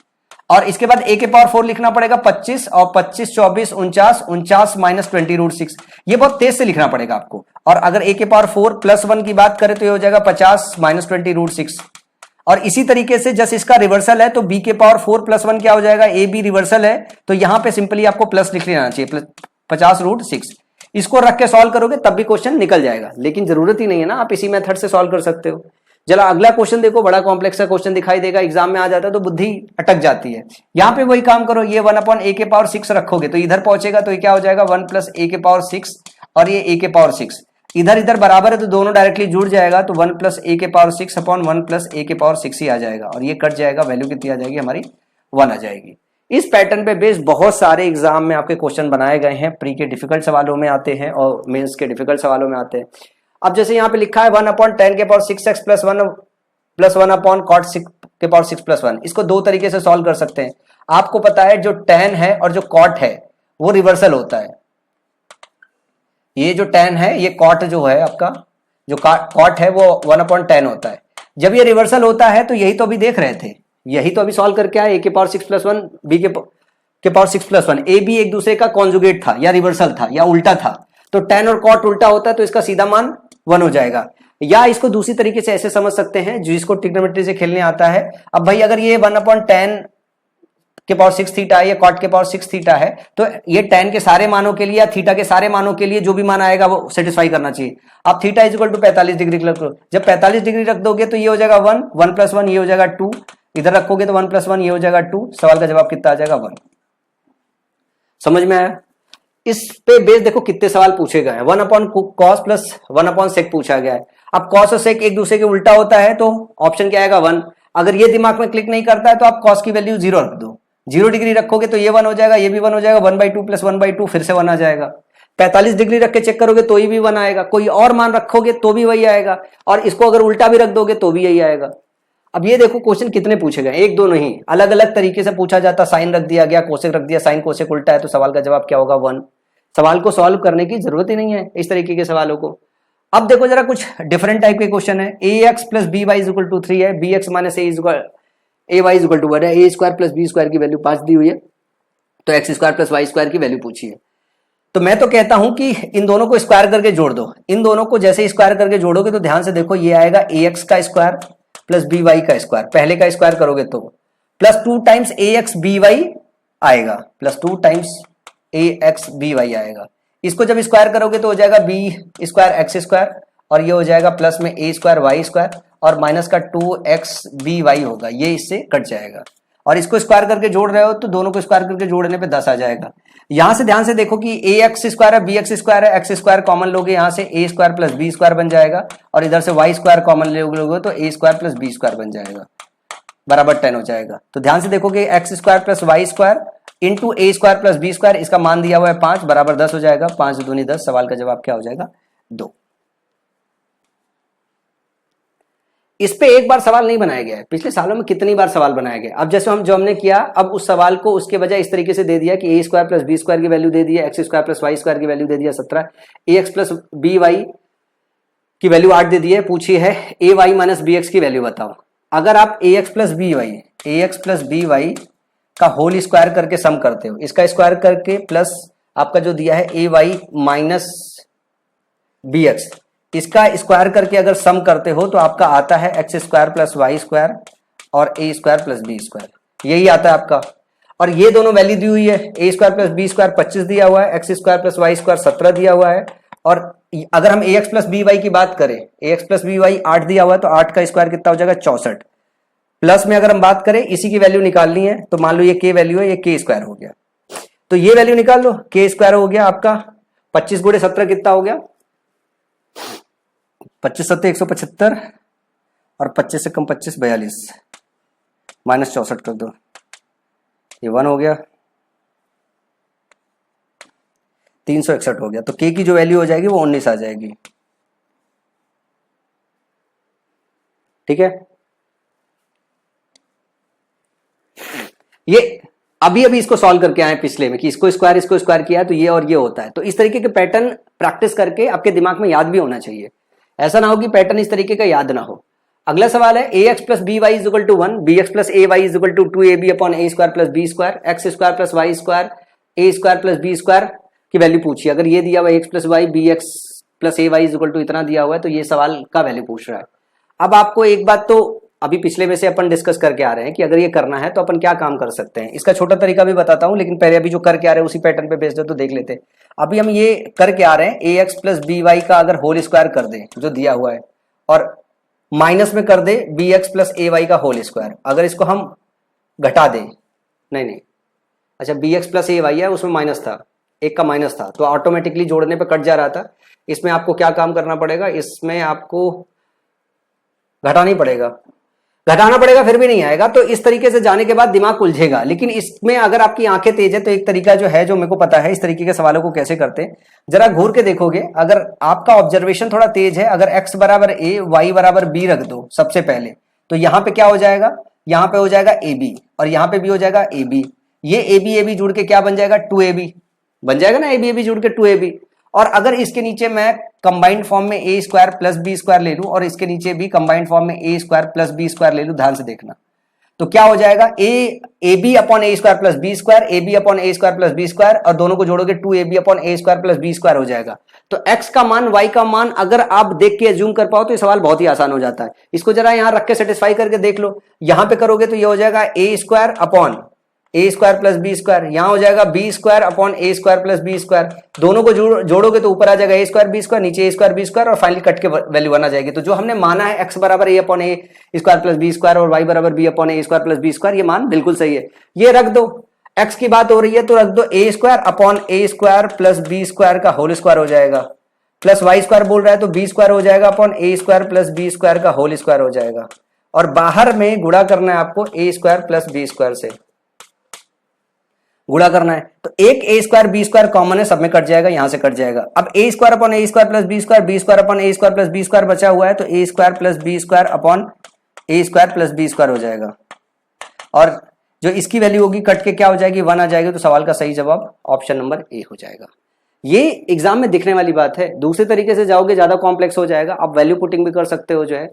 और इसके बाद ए के पावर 4 लिखना पड़ेगा 25, और 25 24 49 49 माइनस 20√6। ये बहुत तेज से लिखना पड़ेगा आपको। और अगर ए के पावर 4 +1 की बात करें तो ये हो जाएगा 50 माइनस 20√6। और इसी तरीके से जैसे इसका रिवर्सल है तो बी के पावर 4 +1 क्या हो जाएगा, ए बी रिवर्सल है, तो यहां पे सिंपली आपको प्लस लिख लेना चाहिए, 50√6। इसको रख के सॉल्व करोगे तब भी क्वेश्चन निकल जाएगा, लेकिन जरूरत ही नहीं है ना, आप इसी मेथड से सॉल्व कर सकते हो। चलो अगला क्वेश्चन देखो, बड़ा कॉम्प्लेक्स का क्वेश्चन दिखाई देगा, एग्जाम में आ जाता है तो बुद्धि अटक जाती है। यहां पे वही काम करो, ये 1/a के पावर 6 रखोगे तो इधर पहुंचेगा, तो ये क्या हो जाएगा 1 + a के पावर 6, और ये a के पावर 6 इधर इधर बराबर है तो दोनों डायरेक्टली जुड़ जाएगा, तो 1 + a के पावर 6 अपॉन 1 + a के पावर 6 ही आ जाएगा, और ये कट जाएगा, वैल्यू कितनी आ जाएगी हमारी 1 आ जाएगी। इस पैटर्न पे बेस्ड बहुत सारे एग्जाम में आपके क्वेश्चन बनाए गए हैं, प्री के डिफिकल्ट सवालों में आते हैं और मेंस के डिफिकल्ट सवालों में आते हैं। अब जैसे यहाँ पे लिखा है 1/10 के पावर 6x + 1 + 1/cot 6 के पावर 6 + 1, इसको दो तरीके से सॉल्व कर सकते हैं। आपको पता है जो tan है और जो cot है वो रिवर्सल होता है। ये जो tan है, ये cot जो है आपका, जो cot है वो 1/10 होता है। जब ये रिवर्सल होता है तो यही तो अभी देख रहे थे, यही तो अभी सॉल्व करके आए, a के पावर 6 + 1 b के पावर 6 + 1। a b एक दूसरे का कॉन्जुगेट था या रिवर्सल था या उल्टा था, तो tan और cot उल्टा होता है तो इसका सीधा मान 1 हो जाएगा। या इसको दूसरी तरीके से ऐसे समझ सकते हैं, जिसको ट्रिग्नोमेट्री से खेलने आता है। अब भाई अगर ये 1/10 के पावर 6 थीटा है या cot के पावर 6 थीटा है, तो ये tan के सारे मानों के लिए या थीटा के सारे मानों के लिए जो भी मान आएगा वो सेटिस्फाई करना चाहिए। अब theta is equal to 45 degree रख दो, जब 45 डिग्री रख दोगे तो ये हो जाएगा 1, 1 + 1 ये हो जाएगा 2, इधर रखोगे तो 1 + 1 ये हो जाएगा 2। सवाल का जवाब कितना आ जाएगा, 1। समझ में आया? इस पे बेस देखो कितने सवाल पूछे गए हैं। 1/cos + 1/sec पूछा गया है। अब cos और sec एक दूसरे के उल्टा होता है तो ऑप्शन क्या आएगा, 1। अगर ये दिमाग में क्लिक नहीं करता है तो आप cos की वैल्यू 0 रख दो, 0 डिग्री रखोगे तो ये 1 हो जाएगा, ये भी 1 हो जाएगा, 1/2 + 1/2 फिर से 1 आ जाएगा। 45 डिग्री रख के चेक करोगे तो ये भी 1 आएगा, कोई और मान रखोगे तो भी वही आएगा, और इसको अगर उल्टा भी रख दोगे तो भी यही आएगा। अब ये देखो क्वेश्चन कितने पूछे गए, एक दो नहीं, अलग अलग तरीके से पूछा जाता। साइन रख दिया गया, कोसेक रख दिया, साइन कोसेक उल्टा है तो सवाल का जवाब क्या होगा, 1। सवाल को सॉल्व करने की जरूरत ही नहीं है इस तरीके के सवालों को। अब देखो जरा कुछ डिफरेंट टाइप के क्वेश्चन है। ax + by = 3 है, bx - ay = 1 है, a² + b² की वैल्यू 5 दी हुई है, तो x² + y² की वैल्यू पूछी है। तो मैं तो कहता हूं कि इन दोनों को स्क्वायर करके जोड़ दो। इन दोनों को जैसे स्क्वायर करके जोड़ोगे तो ध्यान से देखो, ये आएगा ax का स्क्वायर + by का स्क्वायर, पहले का स्क्वायर करोगे तो +2 टाइम्स ax by आएगा, +2 टाइम्स ax by आएगा। इसको जब स्क्वायर करोगे तो हो जाएगा b² x², और ये हो जाएगा प्लस में a² y² और माइनस का 2x by होगा, ये इससे कट जाएगा। और इसको स्क्वायर करके जोड़ रहे हो तो दोनों को स्क्वायर करके जोड़ने पे 10 आ जाएगा। यहां से ध्यान से देखो कि ax² है, bx² है, x² कॉमन लोगे, यहां से a² + b² बन जाएगा, और इधर से y² कॉमन लोगे तो a² + b² बन जाएगा, बराबर 10 हो जाएगा। तो ध्यान से देखो कि x² + y² into a² + b², इसका मान दिया हुआ है 5, बराबर 10 हो जाएगा। 5 दूनी 10, सवाल का जवाब क्या हो जाएगा, 2। इस पे एक बार सवाल नहीं बनाया गया है, पिछले सालों में कितनी बार सवाल बनाया गया। अब जैसे जो हमने किया, अब उस सवाल को उसके बजाय इस तरीके से दे दिया कि a² + b² की वैल्यू दे दी है, x² + y² की वैल्यू दे दिया 17, ax + by की वैल्यू 8 दे दी है, पूछी है a y minus b x की वैल्यू बताओ। अगर आप ए एक्स प्लस बी वाई का होल स्क्वायर करके सम करते हो, इसका स्क्वायर करके प्लस आपका जो दिया है a y minus b x, इसका स्क्वायर करके अगर सम करते हो तो आपका आता है x square plus Y square और a square plus b square, यही आता है आपका। और ये दोनों वैल्यू दी हुई है, a square plus b square 25 दिया हुआ है, x square plus Y square 17 दिया हुआ है। और अगर हम a x plus B y की बात करें, a x plus B y 8 दिया हुआ है, तो 8 का स्क्वायर कितना हो जाएगा 64। प्लस में अगर हम बात करें इसी की वैल्यू निकालनी है, तो मान लो ये के वैल्यू है, ये के स्क्वायर हो गया, तो ये वैल्यू निकाल लो, के स्क्वायर हो गया आपका 25 गुणे 17 कितना हो गया 25 7 175 और 25 से कम 25 42 माइनस 64 कर दो, ये 1 हो गया 361 हो गया। तो के की जो वैल्यू हो जाएगी वो 19 आ जाएगी। ठीक है, ये अभी इसको सॉल्व करके आए पिछले में कि इसको स्क्वायर किया है तो ये और ये होता है। तो इस तरीके के पैटर्न प्रैक्टिस करके आपके दिमाग में याद भी होना चाहिए, ऐसा ना हो कि पैटर्न इस तरीके का याद ना हो। अगला सवाल है a x plus B y is equal to 1, b x plus a y is equal to 2ab upon a square plus b square, x square plus Y square a square plus b square की वैल्यू पूछिए। अगर ये दिया हुआ x plus y b x plus a y is equal to इतना दिया हुआ है तो ये सवाल का वैल्यू पूछ रहा है। अब आपको एक बात तो अभी पिछले में से अपन डिस्कस करके आ रहे हैं कि अगर ये करना है तो अपन क्या काम कर सकते हैं, इसका छोटा तरीका भी बताता हूं, लेकिन पहले अभी जो करके आ रहे हैं उसी पैटर्न पे बेस्ड है तो देख लेते हैं। अभी हम ये करके आ रहे हैं ए एक्स प्लस बी वाई का अगर होल स्क्वायर कर दे जो दिया हुआ है और माइनस में कर दे b x plus a y का होल स्क्वायर, अगर इसको हम घटा दें, नहीं अच्छा b x plus a y है उसमें माइनस था, एक का माइनस था तो ऑटोमेटिकली जोड़ने पे कट जा रहा था। इसमें आपको क्या काम करना पड़ेगा, इसमें आपको घटाना पड़ेगा फिर भी नहीं आएगा। तो इस तरीके से जाने के बाद दिमाग उलझेगा, लेकिन इसमें अगर आपकी आंखें तेज है तो एक तरीका जो है जो मेरे को पता है इस तरीके के सवालों को कैसे करते हैं, जरा घूर के देखोगे। अगर आपका ऑब्जर्वेशन थोड़ा तेज है, अगर x बराबर a y बराबर b रख दो सबसे पहले, तो यहां पे क्या हो जाएगा, यहां पे हो जाएगा ab और यहां पे भी हो जाएगा ab, ये ab जुड़ के क्या बन जाएगा 2ab बन जाएगा ना, ab जुड़ के 2ab। और अगर इसके नीचे मैं कंबाइंड फॉर्म में a square plus b square ले लूं और इसके नीचे भी कंबाइंड फॉर्म में a square plus b square ले लूं, ध्यान से देखना, तो क्या हो जाएगा a b upon a square plus b square, a b upon a square plus b square, और दोनों को जोड़ोगे 2ab upon a square plus b square हो जाएगा। तो x का मान y का मान अगर आप देख के एज्यूम कर पाओ तो ये सवाल बहुत ही आसान हो जाता है। इसको जरा यहां रख के सेटिस्फाई करके देख लो, यहां पे करोगे तो ये हो जाएगा ए square upon a square plus b square, यहां हो जाएगा B square upon a square plus b square, दोनों को जोड़ोगे तो ऊपर आ जाएगा ए स्क्वायर बी स्क्वायर, नीचे ए स्क्वायर बी स्क्वायर और फाइनली कट के वैल्यू 1 आ जाएगी। तो जो हमने माना है एक्स बराबर ए upon a square plus b square और वाई बराबर B upon a square plus b square, ये मान बिल्कुल सही है। ये रख दो, एक्स की बात हो रही है तो रख दो ए square upon a square plus b square का होल स्क्वायर हो जाएगा, प्लस वाई स्क्वायर बोल रहा है तो बी स्क्वायर हो जाएगा upon a square plus b square का होल स्क्वायर हो जाएगा, और बाहर में गुणा करना है आपको ए स्क्वायर प्लस बी स्क्वायर से गुणा करना है। तो एक ए स्क्वायर बी स्क्वायर कॉमन है, सब में कट जाएगा, यहां से कट जाएगा। अब a square upon a square plus b square upon a square plus b square बचा हुआ है, तो a square plus b square upon a square plus b square हो जाएगा, और जो इसकी वैल्यू होगी कट के क्या हो जाएगी 1 आ जाएगी। तो सवाल का सही जवाब ऑप्शन नंबर ए हो जाएगा। ये एग्जाम में दिखने वाली बात है, दूसरे तरीके से जाओगे ज्यादा कॉम्प्लेक्स हो जाएगा। आप वैल्यू पुटिंग भी कर सकते हो, जो है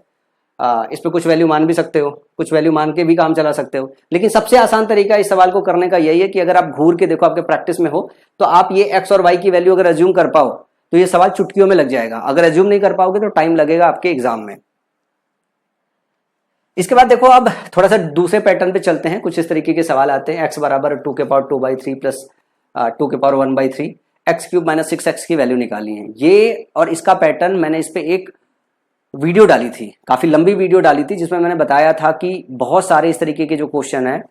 इस पे कुछ वैल्यू मान भी सकते हो, कुछ वैल्यू मान के भी काम चला सकते हो, लेकिन सबसे आसान तरीका इस सवाल को करने का यही है कि अगर आप घूर के देखो, आपके प्रैक्टिस में हो, तो आप ये एक्स और वाई की वैल्यू अगर एज्यूम कर पाओ तो ये सवाल चुटकियों में लग जाएगा। अगर एज्यूम नहीं कर पाओगे तो टाइम लगेगा आपके एग्जाम में। इसके बाद देखो, अब थोड़ा सा दूसरे पैटर्न पे चलते हैं। कुछ इस तरीके के सवाल आते हैं, एक्स बराबर 2 के पावर 2/3 प्लस 2 के power 1/3, x cube minus 6x की वैल्यू निकाली है ये। और इसका पैटर्न मैंने इस पे एक वीडियो डाली थी, काफी लंबी वीडियो डाली थी, जिसमें मैंने बताया था कि बहुत सारे इस तरीके के जो क्वेश्चन है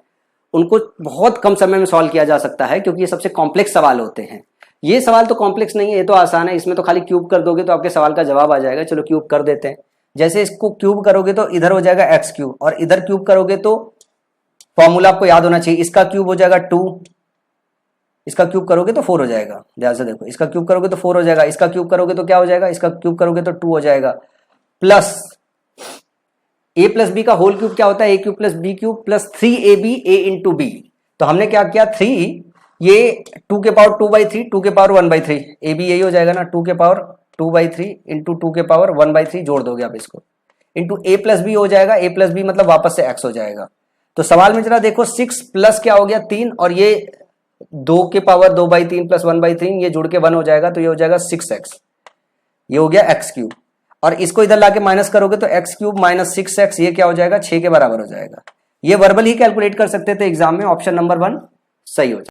उनको बहुत कम समय में सॉल्व किया जा सकता है, क्योंकि ये सबसे कॉम्प्लेक्स सवाल होते हैं। ये सवाल तो कॉम्प्लेक्स नहीं है, ये तो आसान है, इसमें तो खाली क्यूब कर दोगे तो आपके सवाल का जवाब आ जाएगा। चलो क्यूब कर देते हैं। जैसे इसको क्यूब करोगे तो इधर हो जाएगा एक्स क्यूब, और इधर क्यूब करोगे तो फॉर्मूला आपको याद होना चाहिए, इसका क्यूब हो जाएगा 2, इसका क्यूब करोगे तो 4 हो जाएगा। ध्यान से देखो, इसका क्यूब करोगे तो 4 हो जाएगा, इसका क्यूब करोगे तो क्या हो जाएगा, इसका क्यूब करोगे तो 2 हो जाएगा, प्लस a प्लस बी का होल क्यूब क्या होता है, a cube plus b cube plus 3ab a into b. तो हमने क्या किया, 3 ये 2 के पावर 2/3 2 के पावर 1/3 ab यही हो जाएगा ना, 2 के पावर 2/3 इंटू 2 के पावर 1/3 जोड़ दोगे आप इसको, इंटू a प्लस बी हो जाएगा, a प्लस बी मतलब वापस से x हो जाएगा। तो सवाल में जरा देखो 6 प्लस क्या हो गया 3 और ये 2 के पावर 2/3 प्लस 1/3 ये जुड़ के 1 हो जाएगा, तो ये हो जाएगा 6x, ये हो गया x क्यूब। और इसको इधर लाके माइनस करोगे तो x क्यूब माइनस 6x ये क्या हो जाएगा 6 के बराबर हो जाएगा। ये वर्बल ही कैलकुलेट कर सकते थे एग्जाम में, ऑप्शन नंबर 1 सही हो जाएगा।